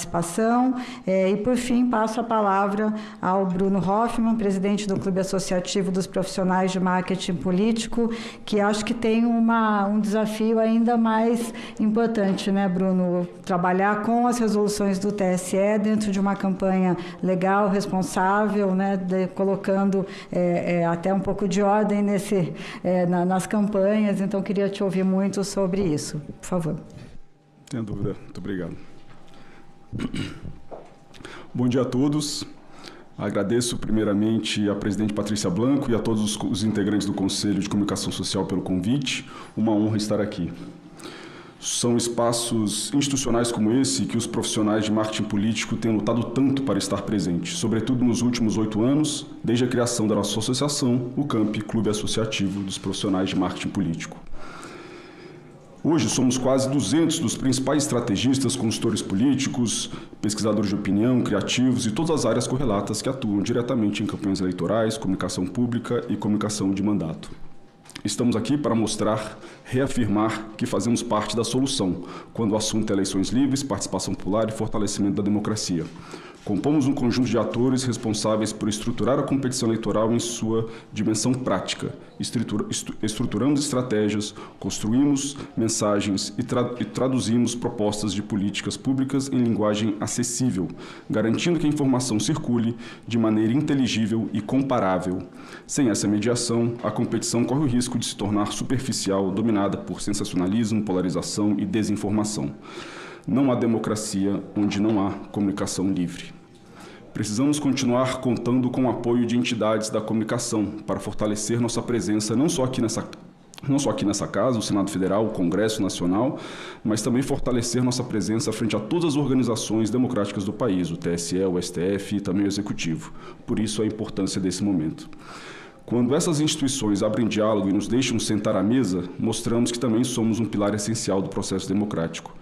participação. E, por fim, passo a palavra ao Bruno Hoffmann, presidente do Clube Associativo dos Profissionais de Marketing Político, que acho que tem um desafio ainda mais importante, né, Bruno? Trabalhar com as resoluções do TSE dentro de uma campanha legal, responsável, né, colocando até um pouco de ordem nas campanhas. Então, queria te ouvir muito sobre isso. Por favor. Sem dúvida. Muito obrigado. Bom dia a todos. Agradeço primeiramente à presidente Patrícia Blanco e a todos os integrantes do Conselho de Comunicação Social pelo convite. Uma honra estar aqui. São espaços institucionais como esse que os profissionais de marketing político têm lutado tanto para estar presentes, sobretudo nos últimos 8 anos, desde a criação da nossa associação, o CAMP, Clube Associativo dos Profissionais de Marketing Político. Hoje somos quase 200 dos principais estrategistas, consultores políticos, pesquisadores de opinião, criativos e todas as áreas correlatas que atuam diretamente em campanhas eleitorais, comunicação pública e comunicação de mandato. Estamos aqui para mostrar, reafirmar que fazemos parte da solução quando o assunto é eleições livres, participação popular e fortalecimento da democracia. Compomos um conjunto de atores responsáveis por estruturar a competição eleitoral em sua dimensão prática. Estruturamos estratégias, construímos mensagens e traduzimos propostas de políticas públicas em linguagem acessível, garantindo que a informação circule de maneira inteligível e comparável. Sem essa mediação, a competição corre o risco de se tornar superficial, dominada por sensacionalismo, polarização e desinformação. Não há democracia onde não há comunicação livre. Precisamos continuar contando com o apoio de entidades da comunicação para fortalecer nossa presença não só aqui nessa casa, o Senado Federal, o Congresso Nacional, mas também fortalecer nossa presença frente a todas as organizações democráticas do país, o TSE, o STF e também o Executivo. Por isso a importância desse momento. Quando essas instituições abrem diálogo e nos deixam sentar à mesa, mostramos que também somos um pilar essencial do processo democrático.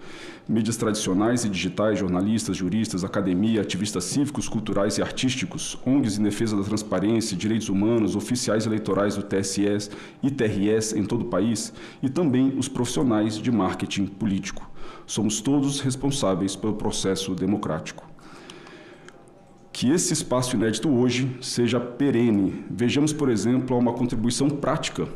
Mídias tradicionais e digitais, jornalistas, juristas, academia, ativistas cívicos, culturais e artísticos, ONGs em defesa da transparência, direitos humanos, oficiais eleitorais do TSE e TRS em todo o país e também os profissionais de marketing político. Somos todos responsáveis pelo processo democrático. Que esse espaço inédito hoje seja perene. Vejamos, por exemplo, uma contribuição prática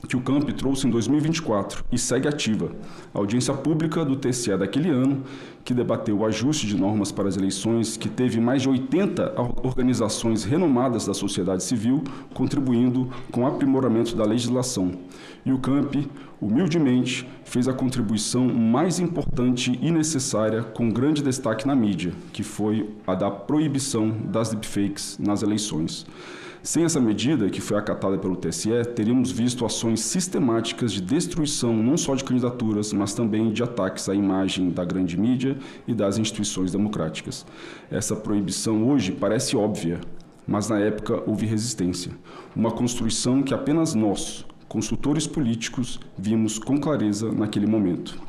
que o CAMP trouxe em 2024 e segue ativa. A audiência pública do TSE daquele ano, que debateu o ajuste de normas para as eleições, que teve mais de 80 organizações renomadas da sociedade civil, contribuindo com o aprimoramento da legislação. E o CAMP, humildemente, fez a contribuição mais importante e necessária, com grande destaque na mídia, que foi a da proibição das deepfakes nas eleições. Sem essa medida, que foi acatada pelo TSE, teríamos visto ações sistemáticas de destruição não só de candidaturas, mas também de ataques à imagem da grande mídia e das instituições democráticas. Essa proibição hoje parece óbvia, mas na época houve resistência. Uma construção que apenas nós, consultores políticos, vimos com clareza naquele momento.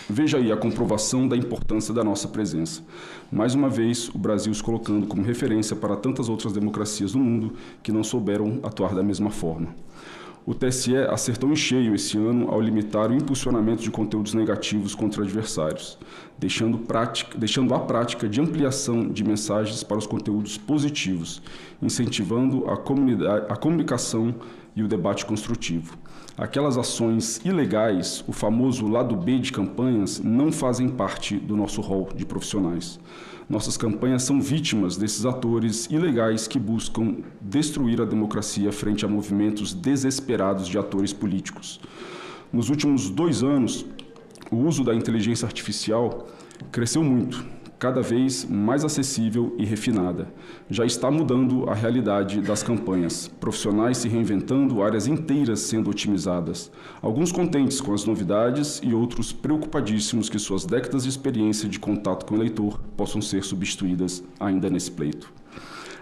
Veja aí a comprovação da importância da nossa presença. Mais uma vez, o Brasil se colocando como referência para tantas outras democracias do mundo que não souberam atuar da mesma forma. O TSE acertou em cheio esse ano ao limitar o impulsionamento de conteúdos negativos contra adversários, deixando a prática de ampliação de mensagens para os conteúdos positivos, incentivando a comunicação e o debate construtivo. Aquelas ações ilegais, o famoso lado B de campanhas, não fazem parte do nosso rol de profissionais. Nossas campanhas são vítimas desses atores ilegais que buscam destruir a democracia frente a movimentos desesperados de atores políticos. Nos últimos 2 anos, o uso da inteligência artificial cresceu muito, cada vez mais acessível e refinada. Já está mudando a realidade das campanhas, profissionais se reinventando, áreas inteiras sendo otimizadas. Alguns contentes com as novidades e outros preocupadíssimos que suas décadas de experiência de contato com o eleitor possam ser substituídas ainda nesse pleito.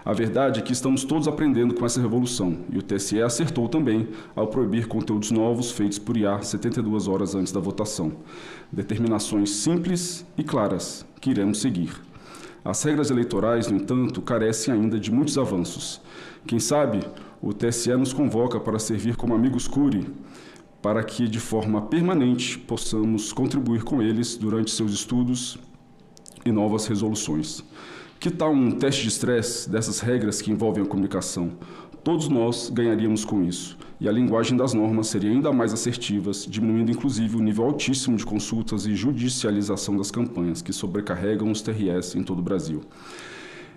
A verdade é que estamos todos aprendendo com essa revolução, e o TSE acertou também ao proibir conteúdos novos feitos por IA 72 horas antes da votação. Determinações simples e claras que iremos seguir. As regras eleitorais, no entanto, carecem ainda de muitos avanços. Quem sabe, o TSE nos convoca para servir como amigos curi, para que, de forma permanente, possamos contribuir com eles durante seus estudos e novas resoluções. Que tal um teste de estresse dessas regras que envolvem a comunicação? Todos nós ganharíamos com isso, e a linguagem das normas seria ainda mais assertiva, diminuindo inclusive o nível altíssimo de consultas e judicialização das campanhas, que sobrecarregam os TRS em todo o Brasil.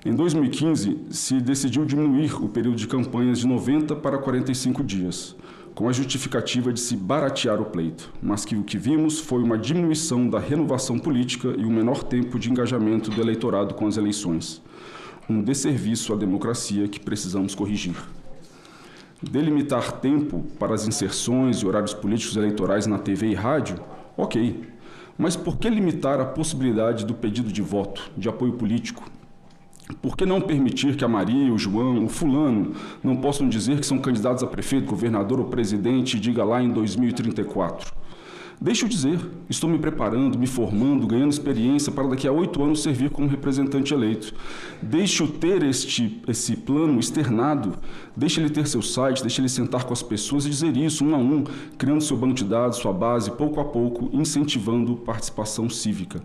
Em 2015, se decidiu diminuir o período de campanhas de 90 para 45 dias, com a justificativa de se baratear o pleito, mas que o que vimos foi uma diminuição da renovação política e um menor tempo de engajamento do eleitorado com as eleições. Um desserviço à democracia que precisamos corrigir. Delimitar tempo para as inserções e horários políticos eleitorais na TV e rádio? Ok, mas por que limitar a possibilidade do pedido de voto, de apoio político? Por que não permitir que a Maria, o João, o fulano não possam dizer que são candidatos a prefeito, governador ou presidente e diga lá em 2034? Deixa eu dizer, estou me preparando, me formando, ganhando experiência para daqui a 8 anos servir como representante eleito. Deixe eu ter esse plano externado, deixe ele ter seu site, deixe ele sentar com as pessoas e dizer isso, um a um, criando seu banco de dados, sua base, pouco a pouco, incentivando participação cívica.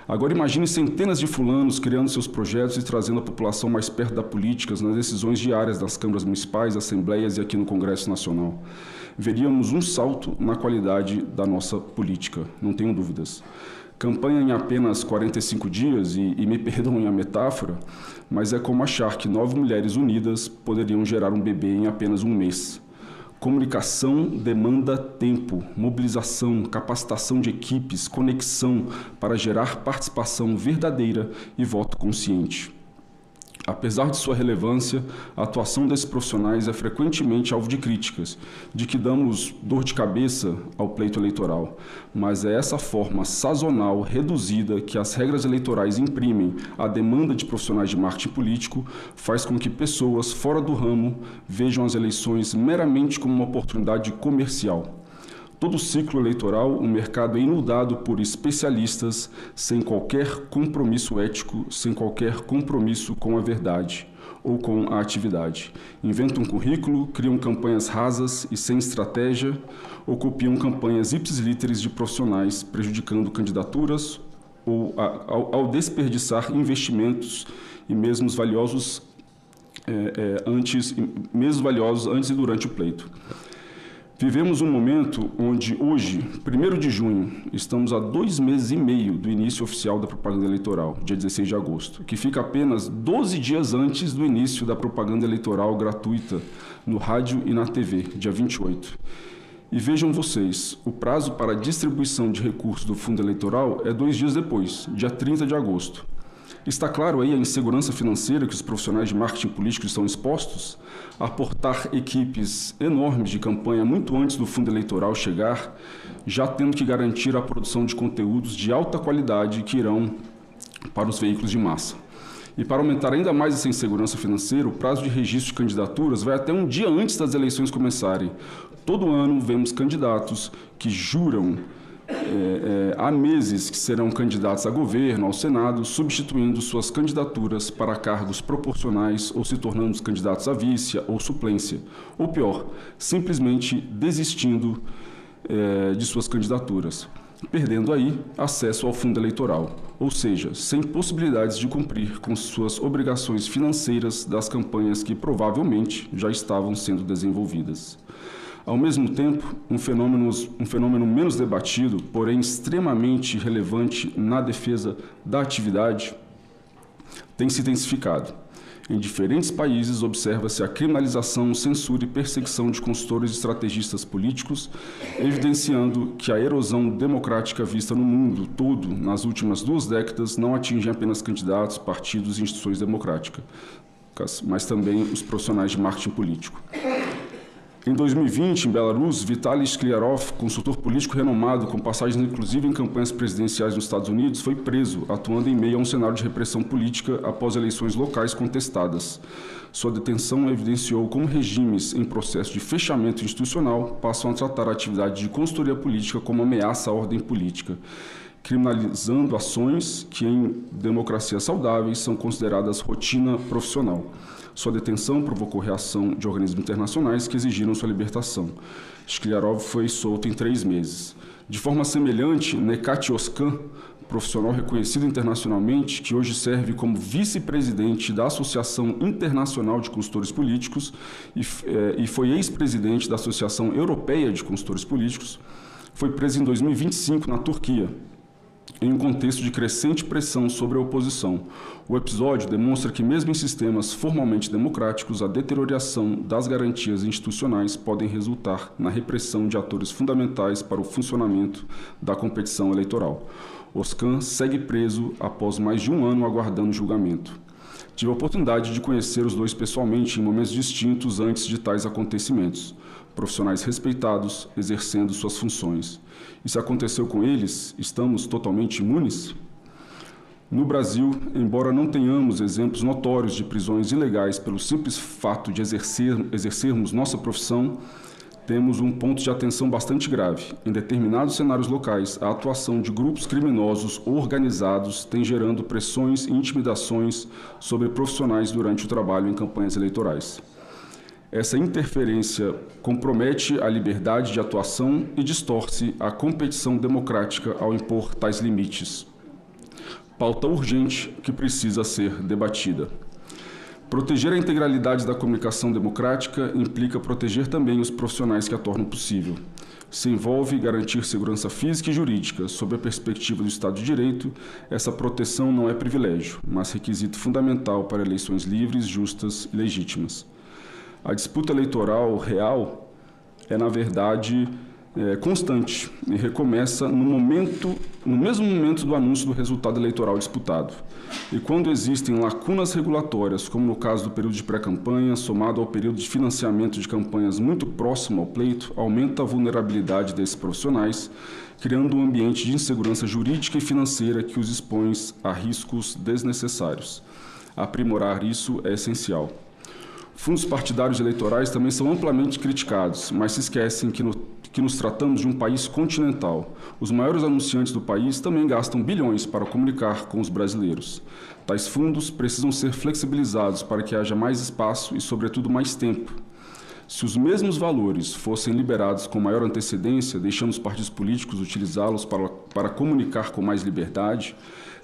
Agora imagine centenas de fulanos criando seus projetos e trazendo a população mais perto da política nas decisões diárias das câmaras municipais, assembleias e aqui no Congresso Nacional. Veríamos um salto na qualidade da nossa política, não tenho dúvidas. Campanha em apenas 45 dias, e me perdoem a metáfora, mas é como achar que 9 mulheres unidas poderiam gerar um bebê em apenas um mês. Comunicação demanda tempo, mobilização, capacitação de equipes, conexão para gerar participação verdadeira e voto consciente. Apesar de sua relevância, a atuação desses profissionais é frequentemente alvo de críticas, de que damos dor de cabeça ao pleito eleitoral. Mas é essa forma sazonal, reduzida, que as regras eleitorais imprimem à demanda de profissionais de marketing político, faz com que pessoas fora do ramo vejam as eleições meramente como uma oportunidade comercial. Todo ciclo eleitoral, o mercado é inundado por especialistas sem qualquer compromisso ético, sem qualquer compromisso com a verdade ou com a atividade. Inventam um currículo, criam campanhas rasas e sem estratégia, ou copiam campanhas ipsis-literis de profissionais, prejudicando candidaturas ou ao desperdiçar investimentos e mesmo valiosos antes e durante o pleito. Vivemos um momento onde hoje, 1º de junho, estamos a 2 meses e meio do início oficial da propaganda eleitoral, dia 16 de agosto, que fica apenas 12 dias antes do início da propaganda eleitoral gratuita no rádio e na TV, dia 28. E vejam vocês, o prazo para a distribuição de recursos do fundo eleitoral é 2 dias depois, dia 30 de agosto. Está claro aí a insegurança financeira que os profissionais de marketing político estão expostos? A aportar equipes enormes de campanha muito antes do fundo eleitoral chegar, já tendo que garantir a produção de conteúdos de alta qualidade que irão para os veículos de massa. E para aumentar ainda mais essa insegurança financeira, o prazo de registro de candidaturas vai até um dia antes das eleições começarem. Todo ano vemos candidatos que juram há meses que serão candidatos a governo, ao Senado, substituindo suas candidaturas para cargos proporcionais ou se tornando candidatos a vice ou suplência. Ou pior, simplesmente desistindo de suas candidaturas, perdendo aí acesso ao fundo eleitoral, ou seja, sem possibilidades de cumprir com suas obrigações financeiras das campanhas que provavelmente já estavam sendo desenvolvidas. Ao mesmo tempo, um fenômeno menos debatido, porém extremamente relevante na defesa da atividade, tem se intensificado. Em diferentes países, observa-se a criminalização, censura e perseguição de consultores e estrategistas políticos, evidenciando que a erosão democrática vista no mundo todo nas últimas 2 décadas não atinge apenas candidatos, partidos e instituições democráticas, mas também os profissionais de marketing político. Em 2020, em Belarus, Vitaly Skliarov, consultor político renomado, com passagens inclusive em campanhas presidenciais nos Estados Unidos, foi preso, atuando em meio a um cenário de repressão política após eleições locais contestadas. Sua detenção evidenciou como regimes em processo de fechamento institucional passam a tratar a atividade de consultoria política como ameaça à ordem política, criminalizando ações que, em democracias saudáveis, são consideradas rotina profissional. Sua detenção provocou reação de organismos internacionais que exigiram sua libertação. Skliarov foi solto em 3 meses. De forma semelhante, Nekat Yoskan, profissional reconhecido internacionalmente, que hoje serve como vice-presidente da Associação Internacional de Consultores Políticos e foi ex-presidente da Associação Europeia de Consultores Políticos, foi preso em 2025 na Turquia, em um contexto de crescente pressão sobre a oposição. O episódio demonstra que, mesmo em sistemas formalmente democráticos, a deterioração das garantias institucionais podem resultar na repressão de atores fundamentais para o funcionamento da competição eleitoral. Oskan segue preso após mais de um ano aguardando julgamento. Tive a oportunidade de conhecer os dois pessoalmente em momentos distintos antes de tais acontecimentos. Profissionais respeitados, exercendo suas funções. E se aconteceu com eles, estamos totalmente imunes? No Brasil, embora não tenhamos exemplos notórios de prisões ilegais pelo simples fato de exercermos nossa profissão, temos um ponto de atenção bastante grave. Em determinados cenários locais, a atuação de grupos criminosos organizados tem gerando pressões e intimidações sobre profissionais durante o trabalho em campanhas eleitorais. Essa interferência compromete a liberdade de atuação e distorce a competição democrática ao impor tais limites. Pauta urgente que precisa ser debatida. Proteger a integralidade da comunicação democrática implica proteger também os profissionais que a tornam possível. Se envolve garantir segurança física e jurídica. Sob a perspectiva do Estado de Direito, essa proteção não é privilégio, mas requisito fundamental para eleições livres, justas e legítimas. A disputa eleitoral real é, na verdade, constante e recomeça no mesmo momento do anúncio do resultado eleitoral disputado. E quando existem lacunas regulatórias, como no caso do período de pré-campanha, somado ao período de financiamento de campanhas muito próximo ao pleito, aumenta a vulnerabilidade desses profissionais, criando um ambiente de insegurança jurídica e financeira que os expõe a riscos desnecessários. Aprimorar isso é essencial. Fundos partidários eleitorais também são amplamente criticados, mas se esquecem que nos tratamos de um país continental. Os maiores anunciantes do país também gastam bilhões para comunicar com os brasileiros. Tais fundos precisam ser flexibilizados para que haja mais espaço e, sobretudo, mais tempo. Se os mesmos valores fossem liberados com maior antecedência, deixando os partidos políticos utilizá-los para comunicar com mais liberdade,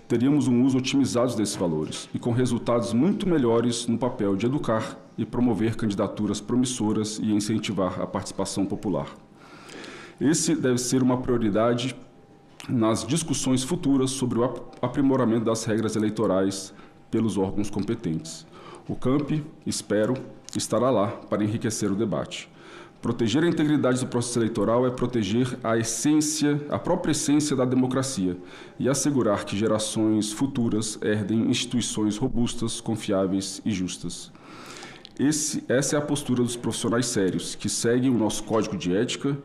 teríamos um uso otimizado desses valores e com resultados muito melhores no papel de educar e promover candidaturas promissoras e incentivar a participação popular. Esse deve ser uma prioridade nas discussões futuras sobre o aprimoramento das regras eleitorais pelos órgãos competentes. O CAMP, espero, estará lá para enriquecer o debate. Proteger a integridade do processo eleitoral é proteger a própria essência da democracia e assegurar que gerações futuras herdem instituições robustas, confiáveis e justas. Essa é a postura dos profissionais sérios, que seguem o nosso código de ética,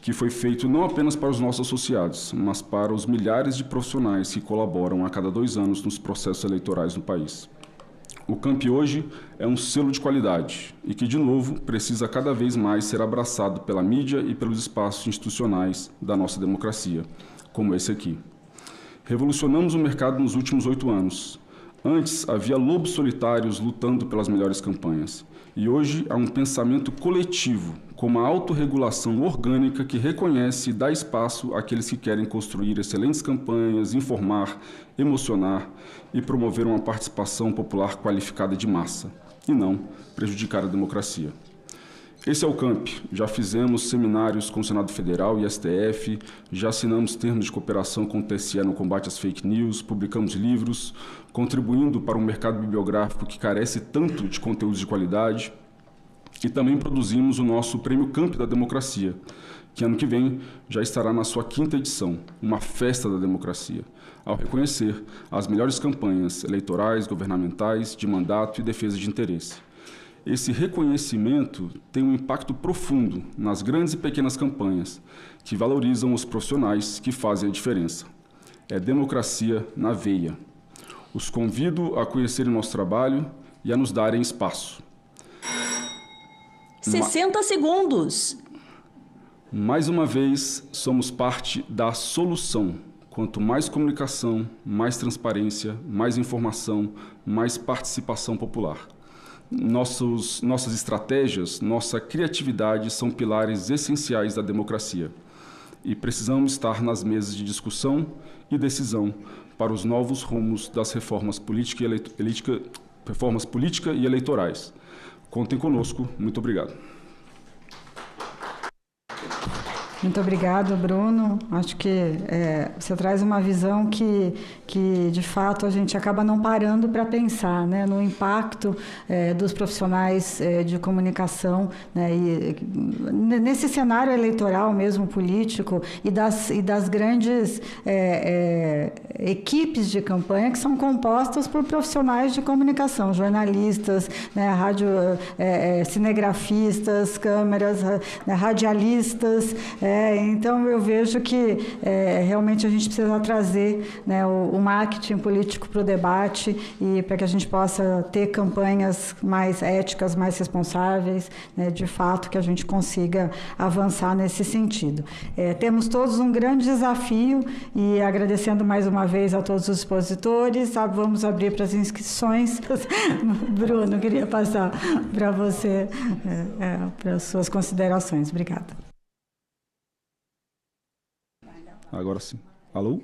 que foi feito não apenas para os nossos associados, mas para os milhares de profissionais que colaboram a cada 2 anos nos processos eleitorais no país. O CAMP hoje é um selo de qualidade e que, de novo, precisa cada vez mais ser abraçado pela mídia e pelos espaços institucionais da nossa democracia, como esse aqui. Revolucionamos o mercado nos últimos 8 anos. Antes, havia lobos solitários lutando pelas melhores campanhas. E hoje há um pensamento coletivo, com uma autorregulação orgânica que reconhece e dá espaço àqueles que querem construir excelentes campanhas, informar, emocionar e promover uma participação popular qualificada de massa, e não prejudicar a democracia. Esse é o CAMP. Já fizemos seminários com o Senado Federal e STF, já assinamos termos de cooperação com o TSE no combate às fake news, publicamos livros, contribuindo para um mercado bibliográfico que carece tanto de conteúdos de qualidade, e também produzimos o nosso Prêmio CAMP da Democracia, que ano que vem já estará na sua 5ª edição, uma festa da democracia, ao reconhecer as melhores campanhas eleitorais, governamentais, de mandato e defesa de interesse. Esse reconhecimento tem um impacto profundo nas grandes e pequenas campanhas, que valorizam os profissionais que fazem a diferença. É democracia na veia. Os convido a conhecerem nosso trabalho e a nos darem espaço. 60 segundos. Mais uma vez, somos parte da solução. Quanto mais comunicação, mais transparência, mais informação, mais participação popular. Nossas estratégias, nossa criatividade são pilares essenciais da democracia. e precisamos estar nas mesas de discussão e decisão para os novos rumos das reformas política e eleitorais. Contem conosco. Muito obrigado. Muito obrigado, Bruno. Acho que você traz uma visão que, de fato, a gente acaba não parando para pensar, né, no impacto dos profissionais de comunicação, né, e nesse cenário eleitoral mesmo, político, e das grandes equipes de campanha que são compostas por profissionais de comunicação, jornalistas, né, cinegrafistas, câmeras, né, radialistas. Então, eu vejo que realmente a gente precisa trazer, né, o marketing político para o debate e para que a gente possa ter campanhas mais éticas, mais responsáveis, né, de fato, que a gente consiga avançar nesse sentido. Temos todos um grande desafio e agradecendo mais uma vez a todos os expositores, vamos abrir para as inscrições. Bruno, queria passar para você para as suas considerações. Obrigada. Agora sim. Alô?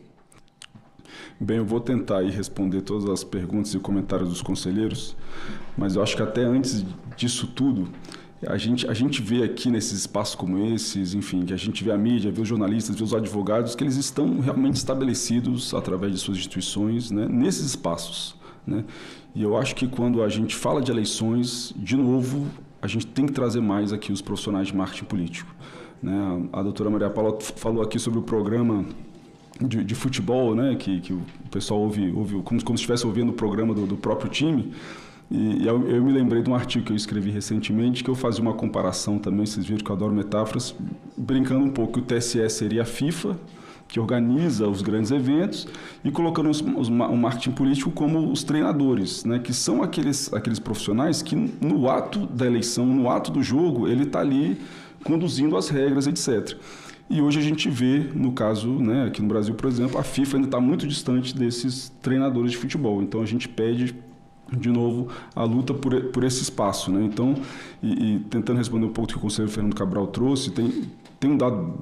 Bem, eu vou tentar aí responder todas as perguntas e comentários dos conselheiros, mas eu acho que até antes disso tudo, a gente vê aqui nesses espaços como esses, enfim, que a gente vê a mídia, vê os jornalistas, vê os advogados, que eles estão realmente estabelecidos através de suas instituições, né, nesses espaços, né? E eu acho que quando a gente fala de eleições, de novo, a gente tem que trazer mais aqui os profissionais de marketing político, né? A doutora Maria Paula falou aqui sobre o programa de futebol, né, que o pessoal ouve como se estivesse ouvindo o programa do próprio time. E eu me lembrei de um artigo que eu escrevi recentemente, que eu fazia uma comparação também, vocês viram que eu adoro metáforas, brincando um pouco que o TSE seria a FIFA, que organiza os grandes eventos, e colocando o marketing político como os treinadores, né, que são aqueles profissionais que no ato da eleição, no ato do jogo, ele está ali conduzindo as regras, etc. E hoje a gente vê, no caso, né, aqui no Brasil, por exemplo, a FIFA ainda está muito distante desses treinadores de futebol. Então, a gente pede, de novo, a luta por esse espaço, né? Então, e tentando responder um pouco do que o conselheiro Fernando Cabral trouxe, tem um dado,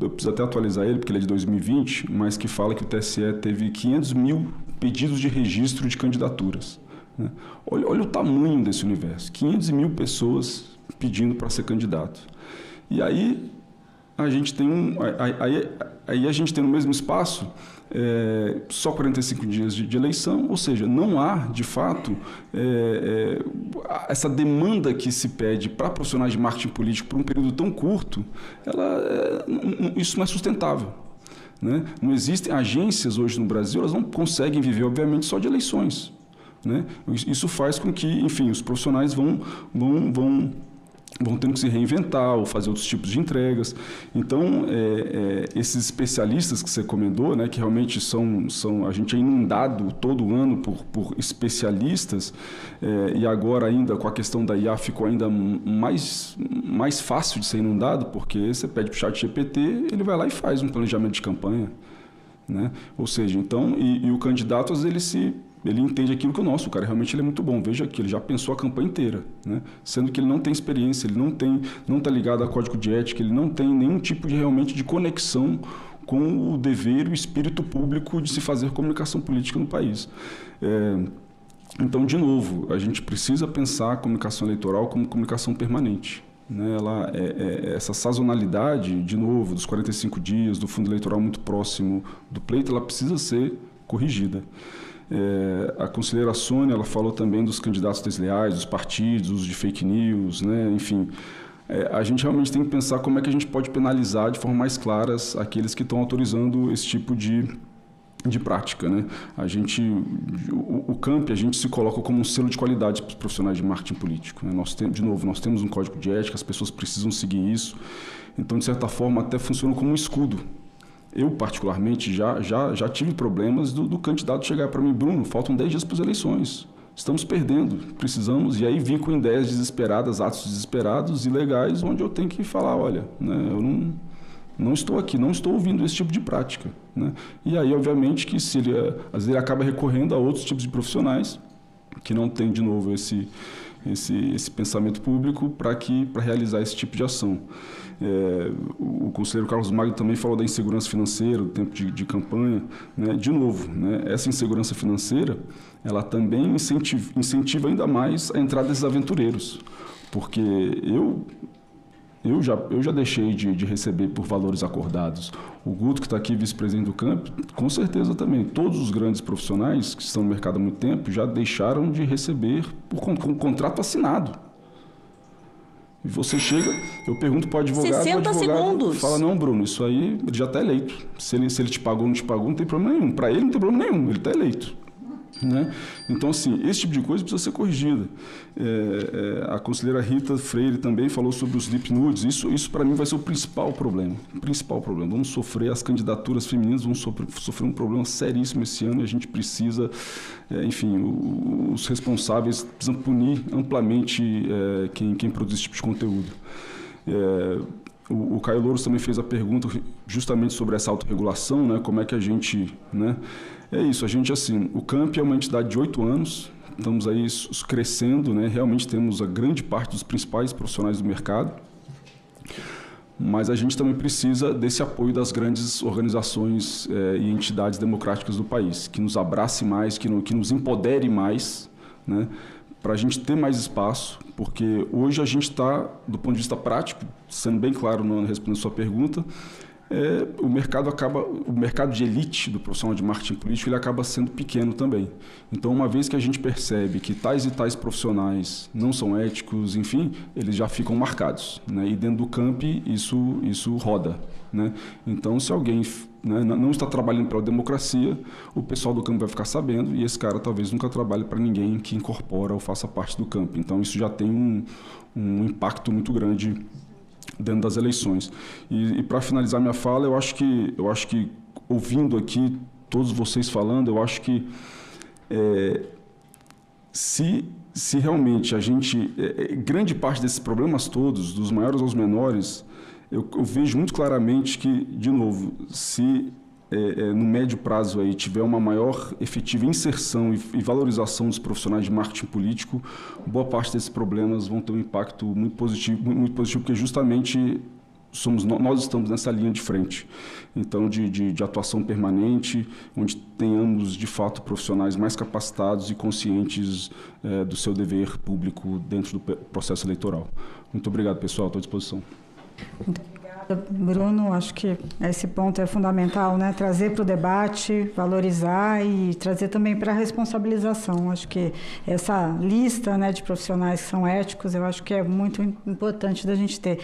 eu preciso até atualizar ele, porque ele é de 2020, mas que fala que o TSE teve 500 mil pedidos de registro de candidaturas, né? Olha o tamanho desse universo, 500 mil pessoas pedindo para ser candidato. E aí a gente tem a gente tem no mesmo espaço só 45 dias de eleição, ou seja, não há, de fato, essa demanda que se pede para profissionais de marketing político por um período tão curto, isso não é sustentável, né? Não existem agências hoje no Brasil, elas não conseguem viver, obviamente, só de eleições, né? Isso faz com que, enfim, os profissionais vão tendo que se reinventar ou fazer outros tipos de entregas. Então, esses especialistas que você comentou, né, que realmente a gente é inundado todo ano por especialistas, e agora ainda com a questão da IA ficou ainda mais fácil de ser inundado, porque você pede para o ChatGPT, ele vai lá e faz um planejamento de campanha, né? Ou seja, então, e o candidato, às vezes, ele entende aquilo que o nosso, cara, realmente ele é muito bom. Veja que ele já pensou a campanha inteira, né? Sendo que ele não tem experiência, ele não está ligado a código de ética, ele não tem nenhum tipo realmente de conexão com o dever e o espírito público de se fazer comunicação política no país. Então, de novo, a gente precisa pensar a comunicação eleitoral como comunicação permanente, né? Essa sazonalidade, de novo, dos 45 dias, do fundo eleitoral muito próximo do pleito, ela precisa ser corrigida. A conselheira Sônia, ela falou também dos candidatos desleais, dos partidos, uso de fake news, né? Enfim, a gente realmente tem que pensar como é que a gente pode penalizar de forma mais clara aqueles que estão autorizando esse tipo de prática, né? O CAMP, a gente se coloca como um selo de qualidade para os profissionais de marketing político, né? Nós temos um código de ética, as pessoas precisam seguir isso. Então, de certa forma, até funciona como um escudo. Eu, particularmente, já tive problemas do candidato chegar para mim: Bruno, faltam 10 dias para as eleições, estamos perdendo, precisamos... E aí vim com ideias desesperadas, atos desesperados, ilegais, onde eu tenho que falar: olha, né, eu não estou aqui, não estou ouvindo esse tipo de prática, né? E aí, obviamente, que às vezes ele acaba recorrendo a outros tipos de profissionais que não têm, de novo, esse pensamento público para realizar esse tipo de ação. O conselheiro Carlos Magno também falou da insegurança financeira, do tempo de campanha, né? De novo, né? Essa insegurança financeira, ela também incentiva ainda mais a entrada desses aventureiros, porque eu já deixei de receber por valores acordados. O Guto, que está aqui, vice-presidente do CAMP, com certeza também. Todos os grandes profissionais que estão no mercado há muito tempo já deixaram de receber com contrato assinado. E você chega, eu pergunto para o advogado, 60 segundos. Fala, não, Bruno, isso aí ele já está eleito. Se ele te pagou ou não te pagou, não tem problema nenhum. Para ele não tem problema nenhum, ele está eleito. Né? Então, assim, esse tipo de coisa precisa ser corrigida. A conselheira Rita Freire também falou sobre os lip nudes. Isso para mim, vai ser o principal problema. Vamos sofrer, as candidaturas femininas vão sofrer um problema seríssimo esse ano e a gente precisa, os responsáveis precisam punir amplamente quem produz esse tipo de conteúdo. O Caio Louros também fez a pergunta justamente sobre essa autorregulação, né? Como é que a gente... Né? É isso, a gente, assim, o CAMP é uma entidade de 8 anos, estamos aí crescendo, né? Realmente temos a grande parte dos principais profissionais do mercado, mas a gente também precisa desse apoio das grandes organizações e entidades democráticas do país, que nos abrace mais, que nos empodere mais, né? Para a gente ter mais espaço, porque hoje a gente está, do ponto de vista prático, sendo bem claro respondendo a sua pergunta, o mercado de elite do profissional de marketing político, ele acaba sendo pequeno também. Então, uma vez que a gente percebe que tais e tais profissionais não são éticos, enfim, eles já ficam marcados, né? E dentro do camp isso roda, né? Então, se alguém, né, não está trabalhando pela democracia, o pessoal do campo vai ficar sabendo e esse cara talvez nunca trabalhe para ninguém que incorpora ou faça parte do campo. Então, isso já tem um impacto muito grande dentro das eleições. E para finalizar minha fala, eu acho que ouvindo aqui todos vocês falando, eu acho que se realmente a gente... grande parte desses problemas todos, dos maiores aos menores, eu vejo muito claramente que, de novo, se no médio prazo aí tiver uma maior efetiva inserção e valorização dos profissionais de marketing político, boa parte desses problemas vão ter um impacto muito positivo, porque justamente nós estamos nessa linha de frente. Então, de atuação permanente, onde tenhamos, de fato, profissionais mais capacitados e conscientes do seu dever público dentro do processo eleitoral. Muito obrigado, pessoal. Estou à disposição. Muito obrigada, Bruno. Acho que esse ponto é fundamental, né? Trazer para o debate, valorizar e trazer também para a responsabilização. Acho que essa lista, né, de profissionais que são éticos, eu acho que é muito importante da gente ter.